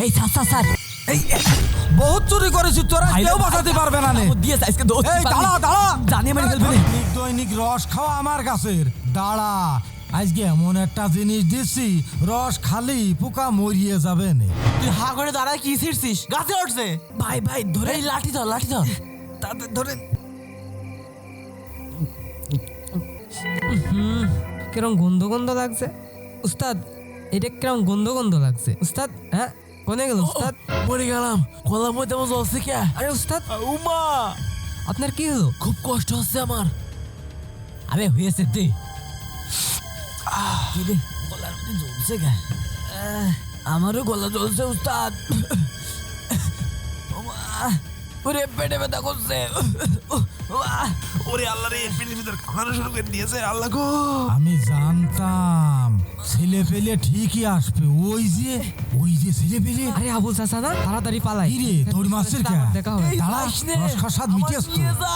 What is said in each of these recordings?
এই স্যার এই বহুত চুরি করেছিস তোরা, কেউ বাঁচাতে পারবে না। দিয়েছে আজকে দোস্ত। এই দাঁড়া দাঁড়া, জানিয়ে মেরে ফেলবে। দৈনিক দৈনিক রস খাওয়া আমার গাছের। দাঁড়া, আজকে এমন একটা জিনিস দিচ্ছি, রস খালি পোকা মরিয়ে যাবে না। তুই হা করে দাঁড়ায় কি ছিড়ছিস? গাছে উঠছে। ভাই ধরে এই লাঠি ধর, লাঠি ধর। তাদের ধরে। কিরম গন্ধ গন্ধ লাগছে উস্তাদ, এটা কিরম গন্ধ গন্ধ লাগছে উস্তাদ। হ্যাঁ, কোনে গেল উস্তাদ? মরে গেলাম, গলার মধ্যে আমার জ্বলছে কে? আরে উস্তাদ, উমা, আপনার কি হলো? খুব কষ্ট হচ্ছে আমার। আরে হয়েছে দে। কি রে, গলার মধ্যে জ্বলছে কে? আমারও গলা জ্বলছে উস্তাদ। ওরে পেটে ব্যথা করছে। ওরে আল্লাহ রে, পেটের ভিতর কামড়ানো শুরু করে দিয়েছে। আল্লাহ গো, আমি জানতাম ছেলে পেলে ঠিকই আসবে। ওই যে ছেলে পেলে। আরে আবুল চাচা না, তাড়াতাড়ি পালাই। কি রে, তোর মাছের কে? দেখা হবে। দাঁড়া, রস খাওয়ার স্বাদ মিটিয়েছ তো। নিয়ে যা।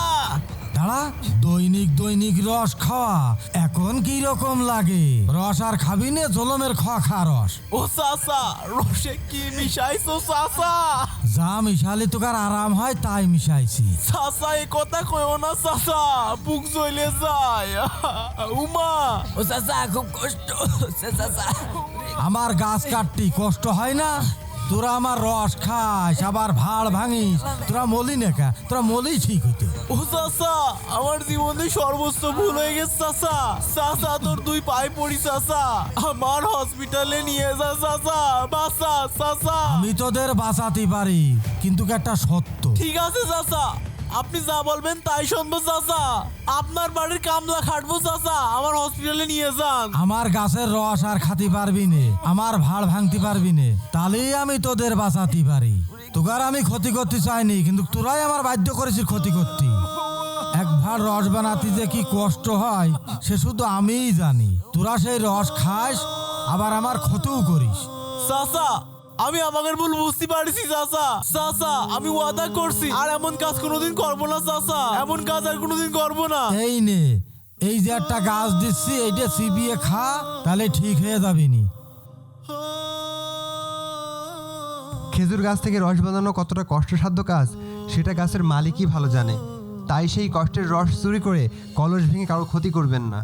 দাঁড়া, দৈনিক দৈনিক রস খাওয়া এখন কি রকম লাগে? রস আর খাবি নে, জলমের খা রস। ও চাচা, রসে কি মিশাইছো চাচা? যা মিশালি তোকার আরাম হয় তাই মিশাইছি। চাচা এই কথা কইও না চাচা, বুক জ্বলে যায়। উমা, ও চাচা খুব কষ্ট হচ্ছে চাচা। আমার গাছ কাটতি কষ্ট হয় না? তোরা আমার রস খাস আবার ভাড় ভাঙিস, তোরা মলি না কা? তোরা মলি ঠিক হইতো। ও চাচা, আমার জীবনে সর্বোচ্চ ভুল হয়ে গেছে চাচা। চাচা তোর দুই পায়ে পড়ি চাচা, আমার হসপিটালে নিয়ে যা চাচা, বাঁচা চাচা। আমি তোদের বাঁচাতে পারি, কিন্তু একটা সত্য। ঠিক আছে চাচা, আপনি যা বলবেন তাই শুনবো চাচা। আপনার বাড়ির কামলা খাটবো চাচা, আমার হসপিটালে নিয়ে যান। আমার গাছের রস আর খাতে পারবি নে, আমার ভাড় ভাঙতে পারবি নে, তাহলেই আমি তোদের বাঁচাতে পারি। তোকার আমি ক্ষতি করতে চাইনি, কিন্তু তোরাই আমার বাধ্য করেছিস ক্ষতি করতে। এক ভাড় রস বানাতে যে কি কষ্ট হয় সে শুধু আমিই জানি। তোরা সেই রস খাস আবার আমার ক্ষতিও করিস। চাচা, আমি আমাদের ভুল বুঝতে পারছি চাচা। চাচা, আমি ওয়াদা করছি আর এমন কাজ কোনোদিন করবো না চাচা, এমন কাজ আর কোনোদিন করবো না। এই নে, এই যে একটা গাছ দিচ্ছি, এইটা চিবিয়ে খা, তাহলে ঠিক হয়ে যাবি নি। খেজুর গাছ থেকে রস বানানো কতটা কষ্টসাধ্য কাজ সেটা গাছের মালিকই ভালো জানে। তাই সেই কষ্টের রস চুরি করে কলস ভেঙে কারো ক্ষতি করবেন না।